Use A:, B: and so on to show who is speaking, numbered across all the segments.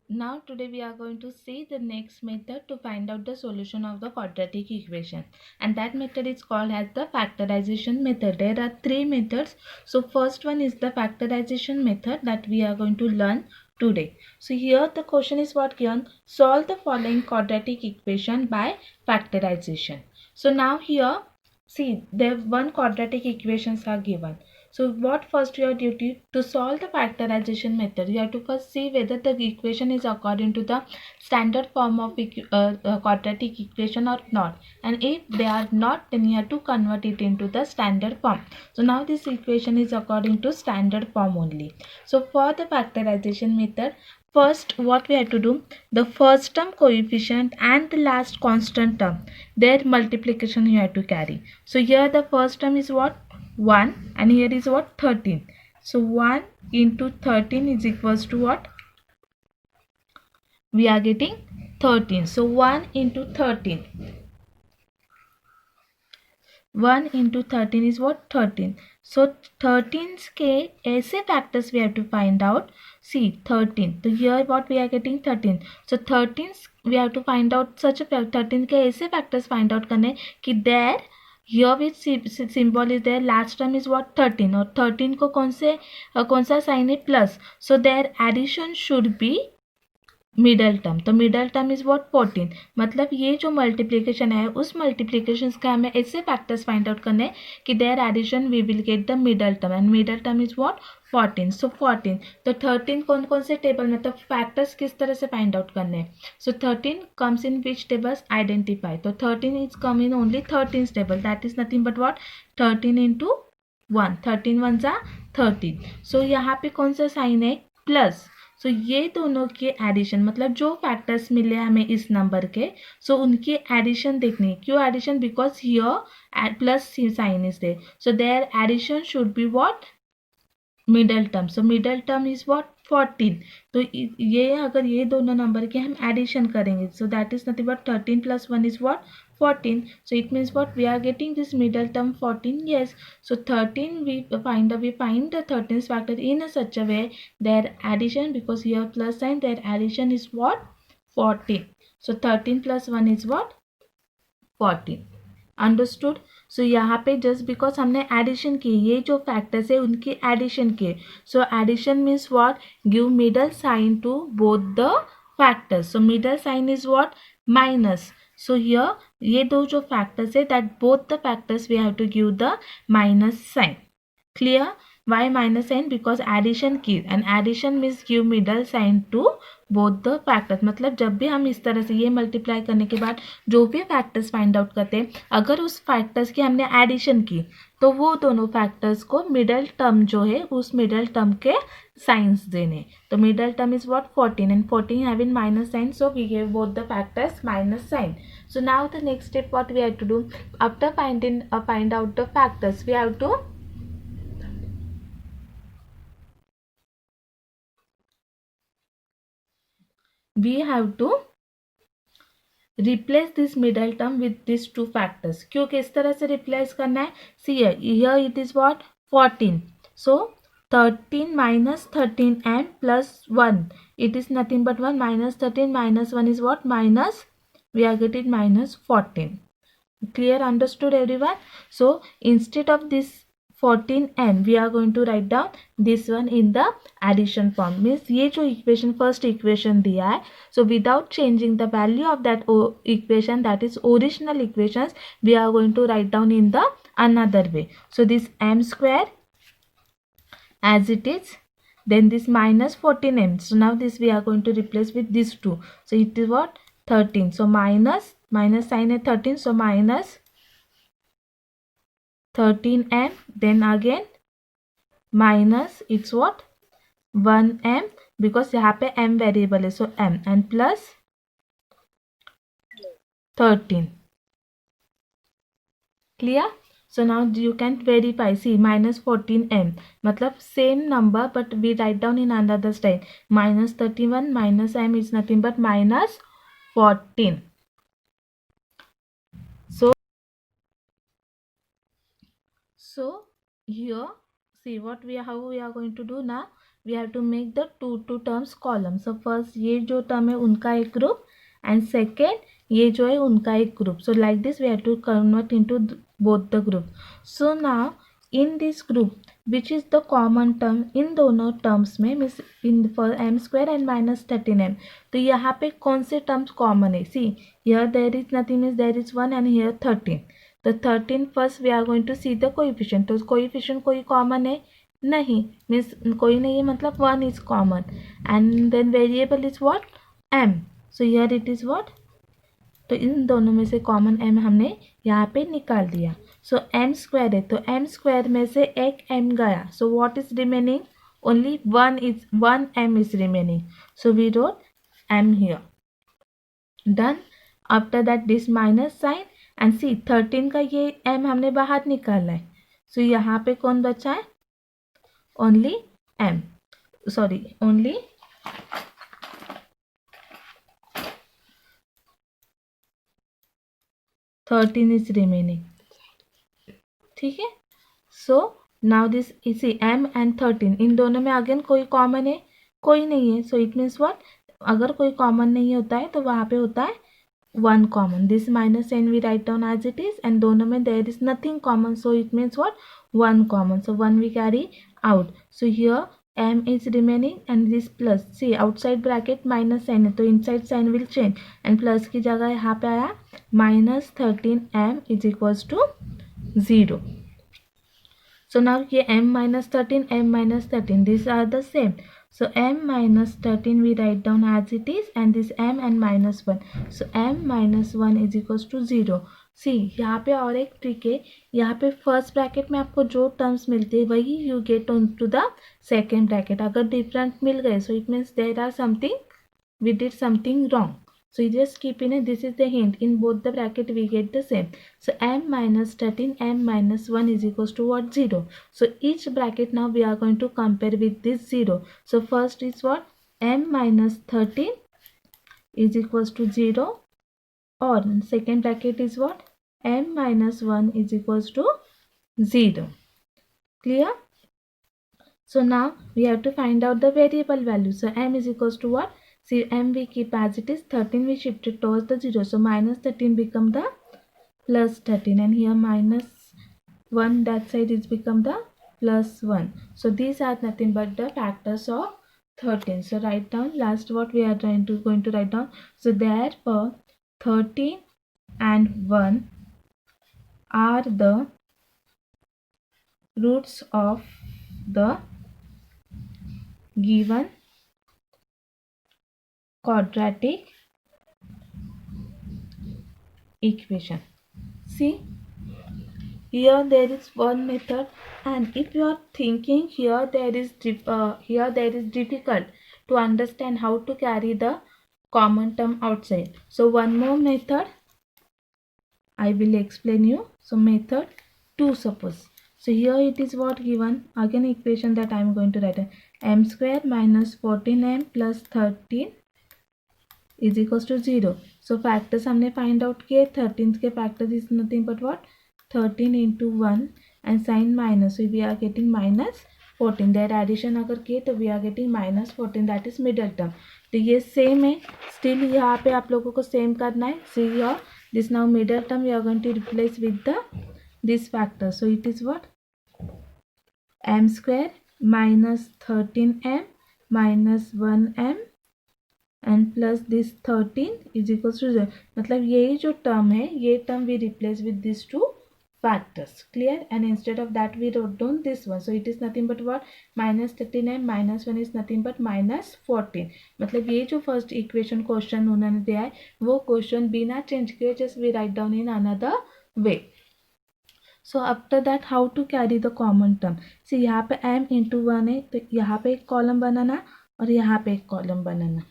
A: Now today we are going to see the next method to find out the solution of the quadratic equation, and that method is called as the factorization method. There are three methods. So first one is the factorization method that we are going to learn today. So here the question is what given: solve the following quadratic equation by factorization. So now here see there one quadratic equations are given. So what first your duty to solve the factorization method? You have to first see whether the equation is according to the standard form of quadratic equation or not. And if they are not, then you have to convert it into the standard form. So now this equation is according to standard form only. So for the factorization method, first what we have to do, the first term coefficient and the last constant term, their multiplication you have to carry. So here the first term is what? 1, and here is what? 13. So 1 into 13 is equals to what? We are getting 13. So 1 into 13. 1 into 13 is what? 13. So 13's के ऐसे factors we have to find out. See 13. So here what we are getting? 13. So 13's we have to find out such a 13 के ऐसे factors find out करने कि there here which symbol is there, last term is what? 13. और 13 को कौन सा sign है? Plus. So their addition should be middle term. तो मिडल टर्म इज व्हाट? 14. मतलब ये जो मल्टीप्लिकेशन है उस मल्टीप्लिकेशन का हमें ऐसे फैक्टर्स फाइंड आउट करने कि their addition we will get the middle term, and middle term is what? 14. So 14. तो 13 कौन कौन से टेबल में, तो फैक्टर्स किस तरह से फाइंड आउट करने हैं? सो 13 comes in which tables? Identify. तो 13 is come in only 13 table, that is nothing but what? 13 into 1. 13 one जा 13. सो यहाँ पे कौन सा साइन है? प्लस. सो ये दोनों के एडिशन, मतलब जो फैक्टर्स मिले हमें इस नंबर के, सो उनकी एडिशन देखनी है. क्यों addition? Because here plus sign is there, so their addition should be what? Middle term. So middle term is what? 14. तो ये अगर ये दोनों नंबर के हम एडिशन करेंगे, so that is nothing but 13 plus 1 is what? 14. So it means what? We are getting this middle term 14. Yes. So 13 we find the 13th factor in such a way their addition, because here plus sign, their addition is what? 14. So 13 plus 1 is what? 14. Understood. सो यहाँ पे just because हमने addition की, ये जो factors है उनकी addition की. So addition means what? Give middle sign to both the factors. So middle sign is what? Minus. So here ये दो जो फैक्टर्स है, that both the factors we have to give the minus sign. Clear? Why minus sign? Because addition की, and addition means give middle sign to both the factors. मतलब जब भी हम इस तरह से ये मल्टीप्लाई करने के बाद जो भी फैक्टर्स फाइंड आउट करते हैं, अगर उस फैक्टर्स की हमने एडिशन की, तो वो दोनों फैक्टर्स को मिडल टर्म जो है उस मिडल टर्म के साइंस देने. तो middle term is what? 14, and 14 having minus sign, so we give both the factors minus sign. So now the next step what we have to do, after find out the factors, we have to replace this middle term with these two factors. क्यों किस तरह से replace करना है? See here it is what? 14. So 13 minus 13m plus 1, it is nothing but 1. Minus 13 minus 1 is what? Minus, we are getting minus 14. Clear? Understood everyone? So instead of this 14n we are going to write down this one in the addition form. Means ये जो equation first equation दिया है, so without changing the value of that equation, that is original equations, we are going to write down in the another way. So this m square as it is, then this minus 14m. So now this we are going to replace with these two. So it is what? 13. So minus sign है 13, so minus 13m, then again minus, it's what? 1m, because यहाँ पे m variable है, so m, and plus 13. Clear? So now you can verify. See, minus 14m मतलब same number but we write down in another style. Minus 31 minus m is nothing but minus 14. So here see what how we are going to do now. We have to make the two terms column. So first ये जो term है उनका एक group and second ये जो है उनका एक group. So like this we have to convert into both the group. So now in this group which is the common term in दोनों टर्म्स में means in for m square and minus 13m. तो यहाँ पे कौन से terms common है? See here there is nothing means there is 1 and here 13. तो 13 first we are going to see the coefficient. तो कोएफिशिएंट कोई कॉमन है नहीं, मीन्स कोई नहीं है मतलब 1 is common and then variable is what? m. So here it is what? तो इन दोनों में से कॉमन m हमने यहाँ पे निकाल दिया. सो m स्क्वायर है तो m स्क्वायर में से एक m गया. So what is remaining? Only 1 m is remaining. So we wrote m here. Done. After that this minus sign and see 13 का ये m हमने बाहर निकाला है. सो यहाँ पे कौन बचा है? Only m. Sorry only 13 is remaining. ठीक है. सो नाउ दिस इसी m एंड 13 इन दोनों में अगेन कोई कॉमन है? कोई नहीं है. सो इट मीन्स व्हाट? अगर कोई कॉमन नहीं होता है तो वहाँ पे होता है 1 common. This minus n we write down as it is and दोनों में there is nothing common. So it means what? 1 common. So 1 we carry out. So here m is remaining and this plus. see outside bracket minus sign है तो inside sign will change and plus की जगह यहाँ पे आया minus 13m is equals to 0. so now ये m minus 13 m minus 13 these are the same. so m minus 13 we write down as it is and this m and minus 1. so m minus 1 is equals to 0. सी यहाँ पे और एक trick है. यहाँ पे first bracket में आपको जो टर्म्स मिलते हैं वही you get on to the second bracket. अगर डिफरेंट मिल गए so it means there are something we did something wrong. So you just keep in this is the hint. In both the bracket we get the same. सो m minus 13 m minus 1 is equals to what? 0. so each bracket now we are going to compare with this 0. so first is what? m minus 13 is equals to 0 or second bracket is what? m minus 1 is equals to 0. Clear? So now we have to find out the variable value. So m is equals to what? See m we keep as it is, 13 we shifted towards the 0. So minus 13 become the plus 13 and here minus 1 that side is become the plus 1. So these are nothing but the factors of 13. So write down last what we are going to write down. So therefore 13 and 1 are the roots of the given quadratic equation. See, here there is one method, and if you are thinking here there is difficult to understand how to carry the common term outside. So one more method I will explain you. So method 2 suppose. So here it is what given, again equation that I am going to write, m square minus 14m plus 13 is equals to 0. So factors हमने find out किए. 13 के factors is nothing but what? 13 into 1 and sign minus. So we are getting minus 14. Their addition अगर किए तो we are getting minus 14, that is middle term. तो ये same है. Still यहाँ पे आप लोगों को same करना है. See here, this now middle term we are going to replace with the this factor. So it is what? m square minus 13m minus 1m and plus this 13 is equals to 0. मतलब यही जो term है ये term we replace with these two factors. Clear? And instead of that we wrote down this one. So it is nothing but what? Minus 13m minus 1 is nothing but minus 14. मतलब ये जो first equation question उन्होंने दिया है वो question बिना change किए just we write down in another way. So after that how to carry the common term? See यहाँ पे m into 1 है तो यहाँ पे एक column बनाना और यहाँ पे एक column बनाना.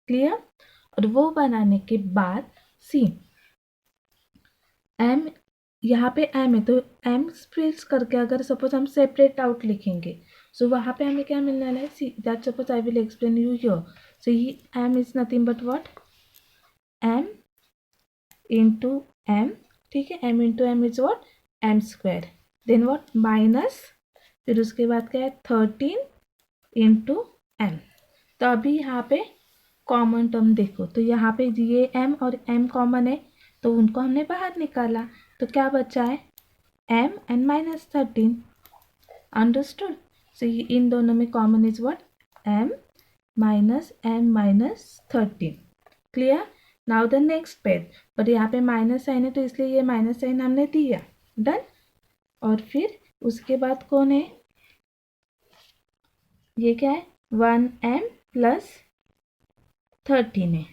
A: क्लियर? और वो बनाने के बाद सी m यहाँ पे m है तो m स्प्लिट करके अगर सपोज हम सेपरेट आउट लिखेंगे सो वहाँ पे हमें क्या मिलने वाला है? See that suppose I will explain you here. So ये m is nothing but what? m into m. ठीक है, m into m is what? m square. Then what? Minus फिर उसके बाद क्या है? 13 इंटू m। तो अभी यहाँ पे कॉमन टर्म देखो, तो यहाँ पे ये m और m कॉमन है तो उनको हमने बाहर निकाला, तो क्या बचा है m and -13। अंडरस्टूड। सो इन दोनों में common is what m -13। Clear. Now the next page, but यहाँ पे माइनस साइन है तो इसलिए ये माइनस साइन हमने दिया। डन। और फिर उसके बाद कौन है, ये क्या है 1m + 13 है।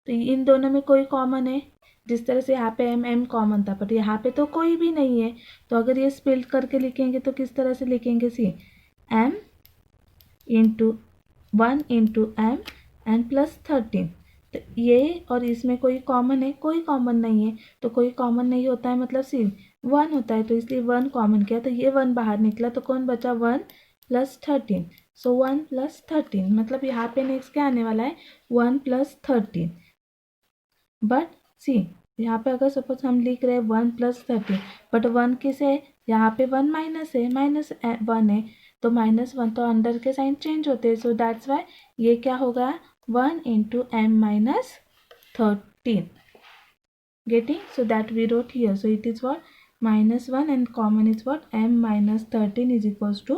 A: तो इन दोनों में कोई कॉमन है, जिस तरह से यहाँ पे m कॉमन था बट यहाँ पे तो कोई भी नहीं है। तो अगर ये स्प्लिट करके लिखेंगे तो किस तरह से लिखेंगे, सी m into 1 into m and +13। तो ये और इसमें कोई कॉमन है, कोई कॉमन नहीं है। तो कोई कॉमन नहीं होता है मतलब सी 1 होता है, तो इसलिए 1 कॉमन किया तो ये 1 बाहर निकला, तो कौन बचा 1 + 13। सो 1 + 13 मतलब यहाँ पे नेक्स्ट क्या आने वाला है 1 + 13। बट सी यहाँ पे अगर सपोज हम लिख रहे हैं 1 + 13 बट 1 किस है, यहाँ पे 1 माइनस है, -1 है, तो -1 तो अंडर के साइन चेंज होते हैं। सो दैट्स वाई ये क्या होगा 1 into m -13। Getting? So that we wrote here. So it is what -1 and common is what m -13 is equals to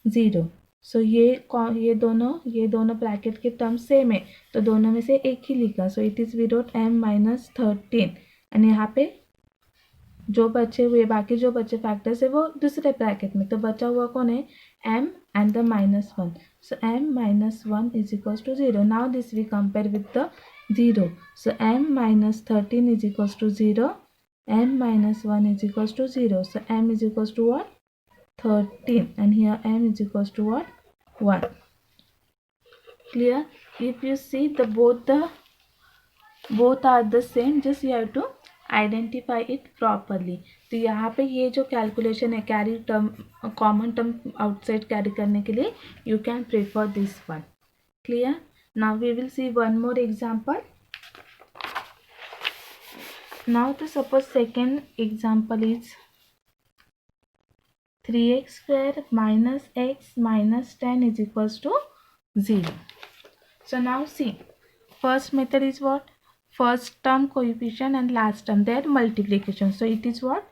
A: 0. So ये दोनों ब्रैकेट के टर्म सेम है तो दोनों में से एक ही लिखा। So it is we wrote m -13 and यहाँ पे जो बचे हुए बाकी जो बचे फैक्टर्स है वो दूसरे ब्रैकेट में, तो बचा हुआ कौन है m and the -1. So m -1 is equals to 0. Now this we compare with the 0. So m -13 is equals to 0. m -1 is equals to 0. So m is equals to what 13 and here m is equals to what 1. Clear? If you see the both are the same, just you have to identify it properly. तो यहाँ पे ये जो calculation है carry term common term outside carry करने के लिए you can prefer this one. Clear. Now we will see one more example. Now तो suppose second example is 3x² - x - 10 is equals to 0. So now see, first method is what first term coefficient and last term their multiplication. So it is what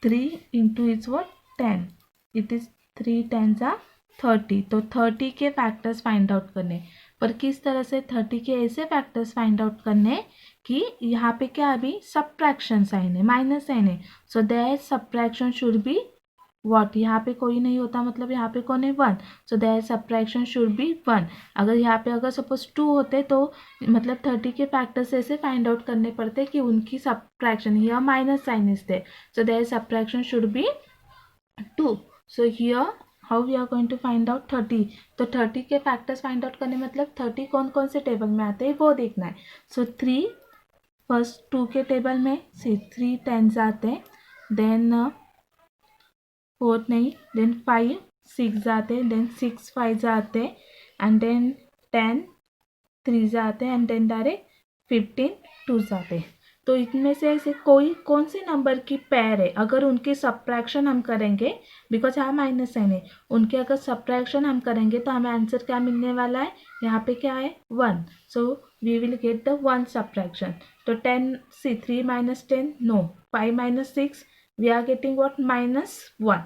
A: 3 into is what 10. It is 3 10s are 30. तो 30 के factors find out करने, पर किस तरह से 30 के ऐसे factors find out करने कि यहाँ पे क्या अभी सब्ट्रैक्शन साइन है, माइनस साइन है। So there subtraction should be what, यहाँ पे कोई नहीं होता मतलब यहाँ पे कौन है 1। So there subtraction should be 1। अगर यहाँ पे अगर सपोज 2 होते तो मतलब 30 के फैक्टर्स ऐसे फाइंड आउट करने पड़ते कि उनकी subtraction here minus sign is there, so there subtraction should be 2. So here how we are going to find out 30। तो 30 के फैक्टर्स फाइंड आउट करने मतलब 30 कौन कौन से टेबल में आते हैं वो देखना है। सो 3 फर्स्ट 2 के टेबल में से 3 10s आते हैं, देन 4 नहीं, देन 5 6 आते हैं, देन 6 5 आते हैं एंड देन 10 3 आते हैं एंड देन डायरेक्ट 15 2 आते हैं। तो इनमें से ऐसे कोई कौन से नंबर की पेयर है अगर उनकी सब्ट्रैक्शन हम करेंगे, बिकॉज यहाँ माइनस साइन है, उनके अगर सब्ट्रैक्शन हम करेंगे तो हमें आंसर क्या मिलने वाला है, यहाँ पे क्या है 1। So we will get the 1 subtraction. तो 10 see 3 - 10 no, 5 - 6 we are getting what -1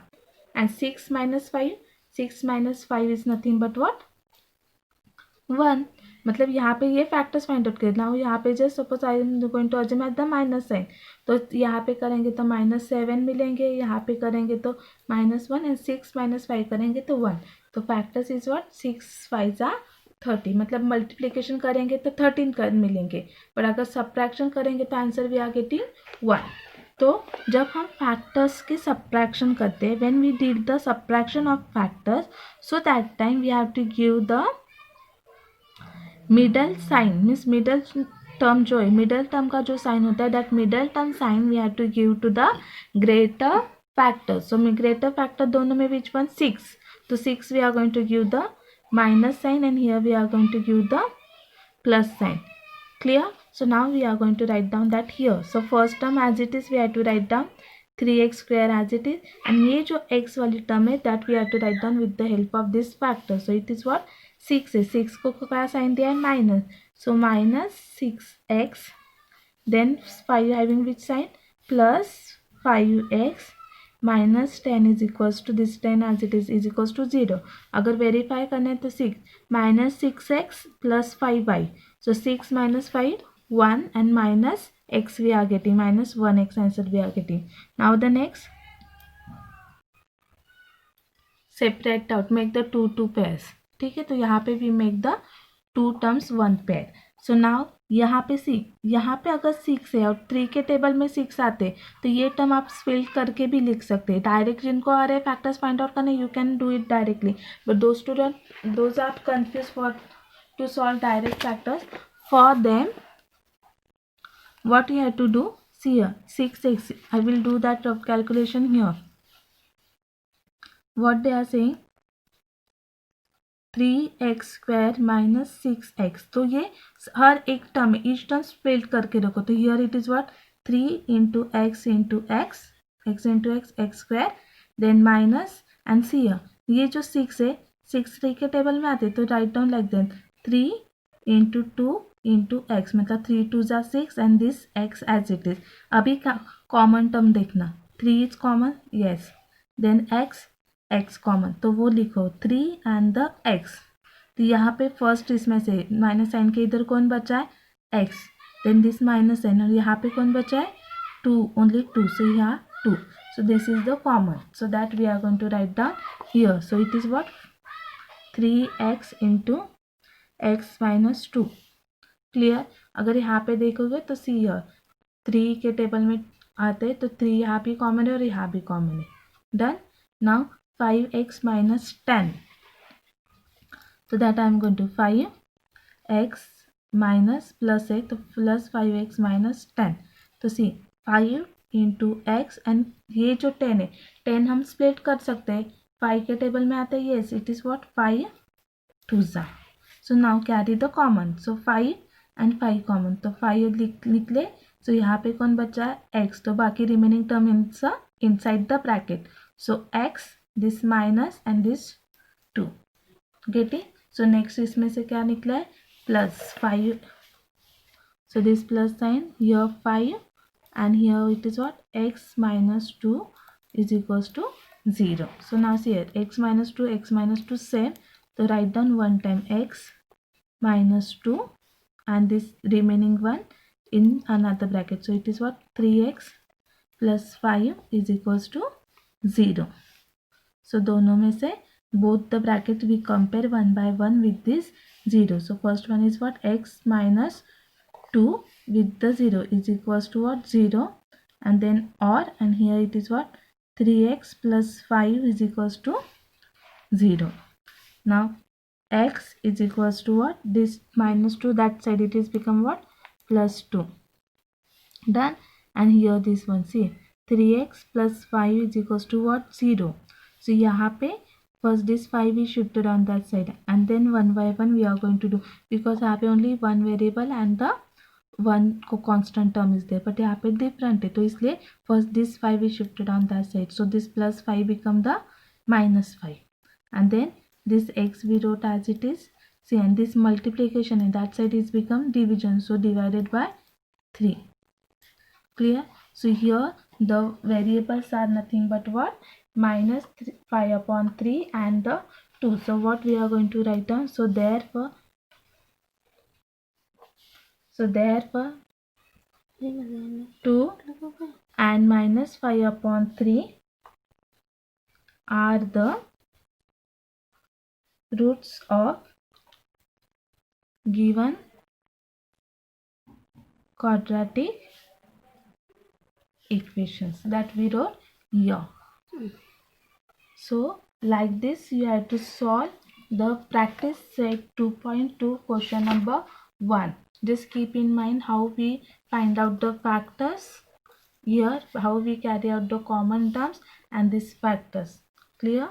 A: and 6 - 5, 6 - 5 is nothing but what 1। मतलब यहाँ पे ये फैक्टर्स फाइंड आउट करना हो, यहाँ पे just suppose I am going to assume at the minus sign, तो यहाँ पे करेंगे तो -7 मिलेंगे, यहाँ पे करेंगे तो -1 एंड 6 - 5 करेंगे तो 1। तो फैक्टर्स इज व्हाट 6 5 are 30, मतलब मल्टीप्लिकेशन करेंगे तो 13 कर मिलेंगे, पर अगर सब्ट्रैक्शन करेंगे तो आंसर वी आर गेटिंग 1। तो जब हम फैक्टर्स के सब्ट्रैक्शन करते हैं, when we did the subtraction of factors, so that time we have to give the middle sign, means middle term जो है, मिडल टर्म का जो साइन होता है that middle term sign we have to give to the greater factor. So greater factor दोनों में which one 6, तो 6 we are going to give the minus sign and here we are going to give the plus sign. Clear? So now we are going to write down that here. So first term as it is we have to write down 3x square as it is, and ये जो x वाली term है that we have to write down with the help of this factor. So it is what 6 है, 6 को क्या sign दिया है minus, so minus 6x, then 5 having which sign plus 5x minus 10 is equals to this 10 as it is equals to 0. अगर verify करना है तो 6 minus 6x plus 5y, so 6 minus 5 1 and minus x we are getting, minus 1x answer we are getting. Now the next, separate out, make the two pairs. ठीक है, तो यहाँ पे we make the two terms one pair. So now यहाँ पे 6, यहाँ पे अगर 6 है और 3 के टेबल में 6 आते तो ये टर्म आप फिल करके भी लिख सकते हैं. डायरेक्ट जिनको आ रहे हैं फैक्टर्स फाइंड आउट करने, you can do it directly, but those are confuse for to solve direct factors. For them what you have to do, see here 6x, I will do that calculation here. What they are saying, 3x square minus 6x, तो ये हर एक term में each term split करके रखो. तो here it is what 3 into x into x, x into x, x square, then minus, and see here ये जो 6 है 6 3 के टेबल में आते तो write down like then 3 into 2 into x, मतलब 3 2 जा 6 and this x as it is. अभी कॉमन टर्म देखना, 3 is common, yes, then x common, तो वो लिखो 3 and the x. तो यहाँ पे फर्स्ट इसमें से माइनस साइन के इधर कौन बचा है x, then this minus sign, और यहाँ पे कौन बचा है 2, ओनली 2, सो यहाँ 2, so this is the common, so that we are going to write down here. So it is what 3x into x minus 2. Clear. अगर यहाँ पे देखोगे तो सी हियर 3 के टेबल में आते तो 3 यहाँ भी कॉमन है और यहाँ भी कॉमन है. Done. Now 5x minus 10, so that I am going to 5x minus plus है तो plus 5x minus 10. तो सी 5 into x, and ये जो 10 है 10 हम स्प्लिट कर सकते हैं, 5 के टेबल में आता है, yes it is what 5 2 जा. So now carry the common, so 5 and 5 common, तो 5 लिख ले. So यहाँ पे कौन बचा है x, तो बाकी remaining term inside the bracket, so x, this minus and this 2. getting. So next इसमें से क्या निकला है plus 5, so this plus sign here 5 and here it is what x minus 2 is equals to 0. So now see here x minus 2 same, so write down one time x minus 2 and this remaining one in another bracket, so it is what 3x plus 5 is equals to 0. So दोनों में से both the bracket we compare one by one with this 0. So first one is what x minus 2 with the 0 is equals to what 0, and then or, and here it is what 3x plus 5 is equals to 0. Now x is equals to what, this minus 2 that side it is become what plus 2. Done. And here this one, see 3x plus 5 is equals to what 0. So यहाँ पे first this 5 is shifted on that side, and then one by one we are going to do, because यहाँ पे only one variable and the one constant term is there, but यहाँ पे different है, तो इसलिए first this 5 is shifted on that side, so this plus 5 become the minus 5, and then this x we wrote as it is, see, and this multiplication and that side is become division, so divided by 3. Clear. So here the variables are nothing but what minus 5 upon 3 and the 2. So what we are going to write down, so therefore 2 and minus 5 upon 3 are the roots of given quadratic equations that we wrote here. So like this you have to solve the practice set 2.2 question number 1. Just keep in mind how we find out the factors here, how we carry out the common terms and these factors. Clear?